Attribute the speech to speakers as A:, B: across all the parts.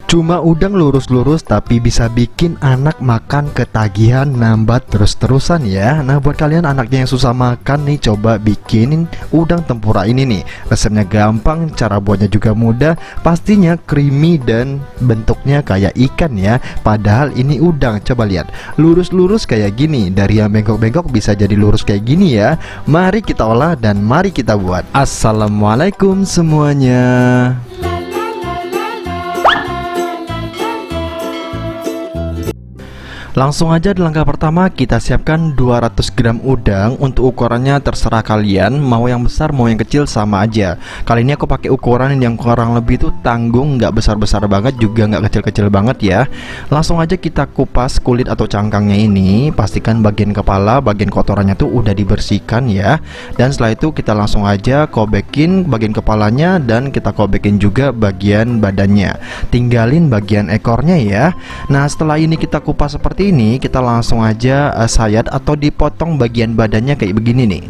A: Cuma udang lurus-lurus tapi bisa bikin anak makan ketagihan nambat terus-terusan ya. Nah buat kalian anaknya yang susah makan nih, coba bikinin udang tempura ini nih. Resepnya gampang, cara buatnya juga mudah, pastinya creamy dan bentuknya kayak ikan ya. Padahal ini udang, coba lihat, lurus-lurus kayak gini. Dari yang bengkok-bengkok bisa jadi lurus kayak gini ya. Mari kita olah dan mari kita buat. Assalamualaikum semuanya. Langsung aja di langkah pertama kita siapkan 200 gram udang. Untuk ukurannya terserah kalian, mau yang besar mau yang kecil sama aja. Kali ini aku pakai ukuran yang kurang lebih itu tanggung, nggak besar-besar banget juga nggak kecil-kecil banget ya. Langsung aja kita kupas kulit atau cangkangnya ini. Pastikan bagian kepala, bagian kotorannya tuh udah dibersihkan ya. Dan setelah itu kita langsung aja kobekin bagian kepalanya dan kita kobekin juga bagian badannya. Tinggalin bagian ekornya ya. Nah setelah ini kita kupas seperti ini, kita langsung aja sayat atau dipotong bagian badannya kayak begini nih.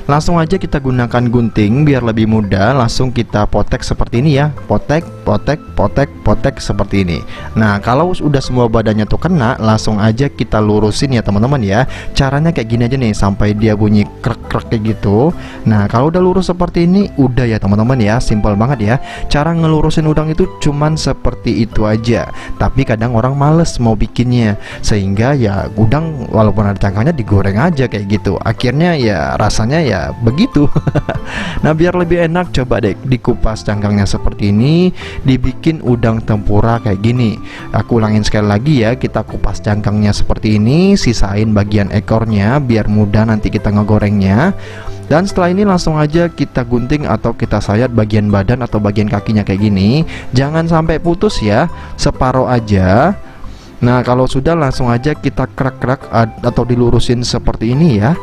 A: Langsung aja kita gunakan gunting biar lebih mudah. Langsung kita potek seperti ini ya. Potek, potek, potek, potek seperti ini. Nah kalau udah semua badannya tuh kena, langsung aja kita lurusin ya teman-teman ya. Caranya kayak gini aja nih, sampai dia bunyi krek-krek kayak gitu. Nah kalau udah lurus seperti ini, udah ya teman-teman ya. Simpel banget ya. Cara ngelurusin udang itu cuman seperti itu aja. Tapi kadang orang males mau bikinnya, sehingga ya udang walaupun ada cangkangnya digoreng aja kayak gitu. Akhirnya ya rasanya ya begitu. Nah biar lebih enak, coba deh dikupas cangkangnya seperti ini, dibikin udang tempura kayak gini. Aku ulangin sekali lagi ya, kita kupas cangkangnya seperti ini, sisain bagian ekornya biar mudah nanti kita ngegorengnya. Dan setelah ini langsung aja kita gunting atau kita sayat bagian badan atau bagian kakinya kayak gini. Jangan sampai putus ya, separuh aja. Nah kalau sudah langsung aja kita krek-krek atau dilurusin seperti ini ya.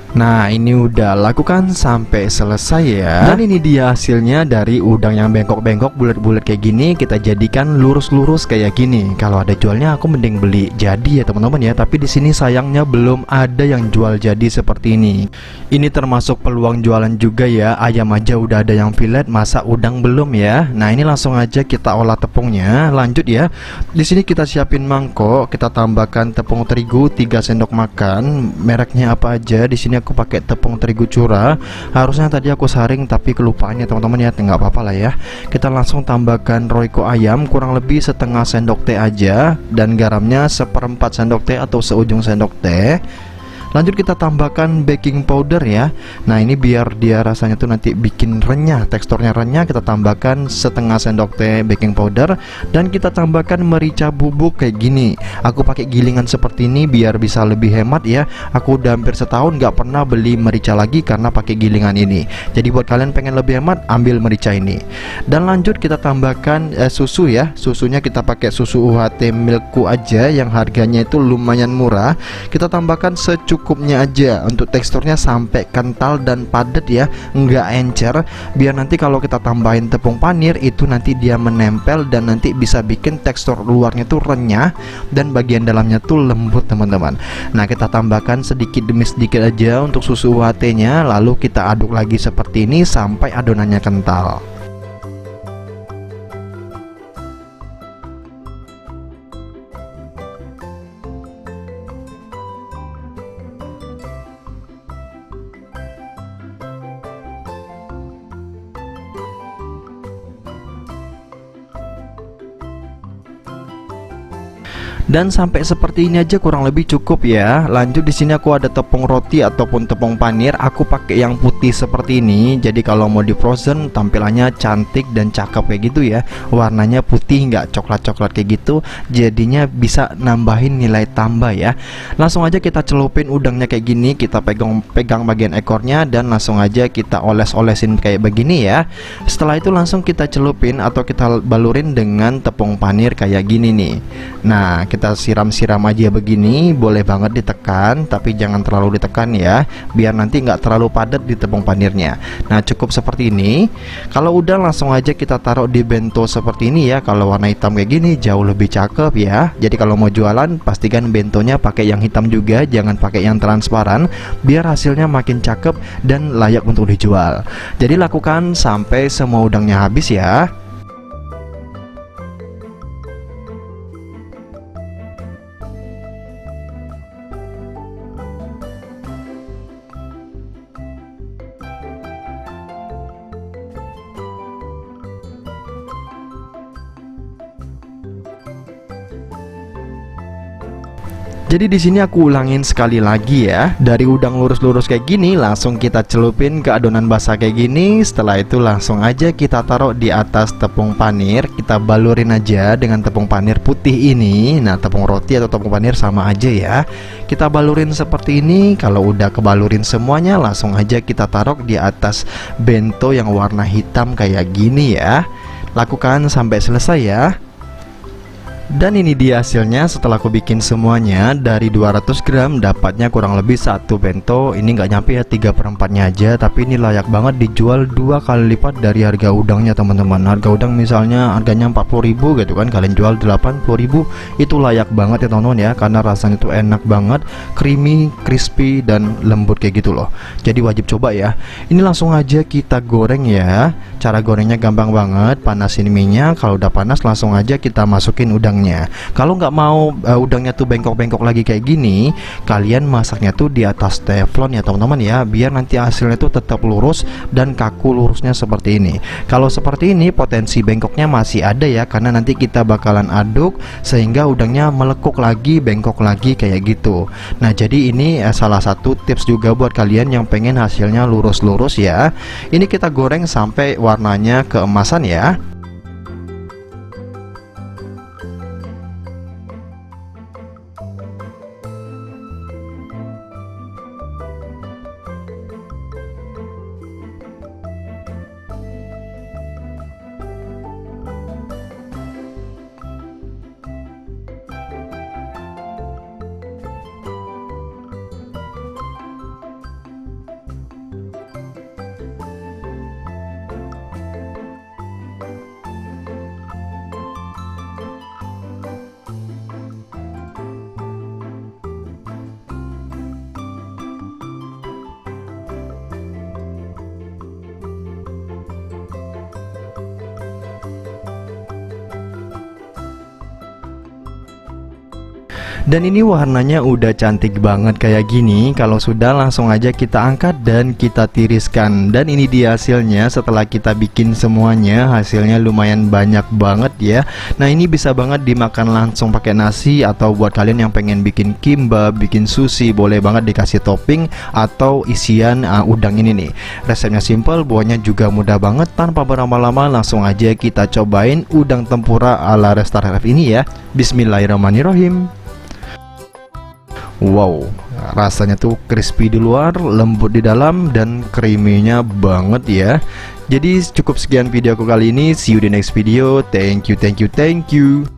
A: Nah ini udah lakukan sampai selesai ya. Dan ini dia hasilnya dari udang yang bengkok-bengkok bulat-bulat kayak gini. Kita jadikan lurus-lurus kayak gini. Kalau ada jualnya aku mending beli jadi ya teman-teman ya. Tapi di sini sayangnya belum ada yang jual jadi seperti ini. Ini termasuk peluang jualan juga ya. Ayam aja udah ada yang fillet, masa udang belum ya. Nah ini langsung aja kita olah tepungnya. Lanjut ya. Di sini kita siapin mangkok. Kita tambahkan tepung terigu 3 sendok makan. Mereknya apa aja? Di sini aku pakai tepung terigu curah. Harusnya tadi aku saring tapi kelupaan ya teman-teman ya, nggak apa-apa lah ya. Kita langsung tambahkan royco ayam kurang lebih setengah sendok teh aja, dan garamnya 1/4 sendok teh atau seujung sendok teh. Lanjut kita tambahkan baking powder ya. Nah ini biar dia rasanya tuh nanti bikin renyah, teksturnya renyah. Kita tambahkan setengah sendok teh baking powder, dan kita tambahkan merica bubuk kayak gini. Aku pakai gilingan seperti ini biar bisa lebih hemat ya. Aku udah hampir setahun nggak pernah beli merica lagi karena pakai gilingan ini. Jadi buat kalian pengen lebih hemat, ambil merica ini. Dan lanjut kita tambahkan susu ya. Susunya kita pakai susu UHT Milkku aja yang harganya itu lumayan murah. Kita tambahkan secukupnya aja untuk teksturnya sampai kental dan padat ya, nggak encer, biar nanti kalau kita tambahin tepung panir itu nanti dia menempel dan nanti bisa bikin tekstur luarnya tuh renyah dan bagian dalamnya tuh lembut teman-teman. Nah kita tambahkan sedikit demi sedikit aja untuk susu UHT nya, lalu kita aduk lagi seperti ini sampai adonannya kental. Dan sampai seperti ini aja kurang lebih cukup ya. Lanjut di sini aku ada tepung roti ataupun tepung panir. Aku pakai yang putih seperti ini. Jadi kalau mau di frozen tampilannya cantik dan cakep kayak gitu ya. Warnanya putih nggak coklat-coklat kayak gitu. Jadinya bisa nambahin nilai tambah ya. Langsung aja kita celupin udangnya kayak gini. Kita pegang bagian ekornya dan langsung aja kita oles-olesin kayak begini ya. Setelah itu langsung kita celupin atau kita balurin dengan tepung panir kayak gini nih. Nah kita siram-siram aja begini. Boleh banget ditekan, tapi jangan terlalu ditekan ya, biar nanti nggak terlalu padat di tepung panirnya. Nah cukup seperti ini. Kalau udah langsung aja kita taruh di bento seperti ini ya. Kalau warna hitam kayak gini jauh lebih cakep ya. Jadi kalau mau jualan pastikan bentonya pakai yang hitam juga, jangan pakai yang transparan, biar hasilnya makin cakep dan layak untuk dijual. Jadi lakukan sampai semua udangnya habis ya. Jadi di sini aku ulangin sekali lagi ya. Dari udang lurus-lurus kayak gini langsung kita celupin ke adonan basah kayak gini. Setelah itu langsung aja kita taruh di atas tepung panir. Kita balurin aja dengan tepung panir putih ini. Nah tepung roti atau tepung panir sama aja ya. Kita balurin seperti ini. Kalau udah kebalurin semuanya langsung aja kita taruh di atas bento yang warna hitam kayak gini ya. Lakukan sampai selesai ya. Dan ini dia hasilnya setelah aku bikin semuanya. Dari 200 gram dapatnya kurang lebih satu bento. Ini nggak nyampe ya, 3/4-nya aja. Tapi ini layak banget dijual 2 kali lipat dari harga udangnya teman-teman. Harga udang misalnya harganya 40.000 gitu kan, kalian jual 80.000. Itu layak banget ya teman-teman ya, karena rasanya itu enak banget, creamy, crispy, dan lembut kayak gitu loh. Jadi wajib coba ya. Ini langsung aja kita goreng ya. Cara gorengnya gampang banget. Panasin minyak. Kalau udah panas langsung aja kita masukin udang. Kalau nggak mau udangnya tuh bengkok-bengkok lagi kayak gini, kalian masaknya tuh di atas teflon ya teman-teman ya, biar nanti hasilnya tuh tetap lurus dan kaku lurusnya seperti ini. Kalau seperti ini potensi bengkoknya masih ada ya, karena nanti kita bakalan aduk sehingga udangnya melekuk lagi, bengkok lagi kayak gitu. Nah jadi ini salah satu tips juga buat kalian yang pengen hasilnya lurus-lurus ya. Ini kita goreng sampai warnanya keemasan ya. Dan ini warnanya udah cantik banget kayak gini. Kalau sudah langsung aja kita angkat dan kita tiriskan. Dan ini dia hasilnya setelah kita bikin semuanya. Hasilnya lumayan banyak banget ya. Nah ini bisa banget dimakan langsung pakai nasi, atau buat kalian yang pengen bikin kimbap, bikin sushi, boleh banget dikasih topping atau isian udang ini nih. Resepnya simple, buahnya juga mudah banget. Tanpa berlama-lama langsung aja kita cobain udang tempura ala Restar RF ini ya. Bismillahirrahmanirrahim. Wow, rasanya tuh crispy di luar, lembut di dalam, dan creamy-nya banget ya. Jadi cukup sekian videoku kali ini. See you di next video. Thank you.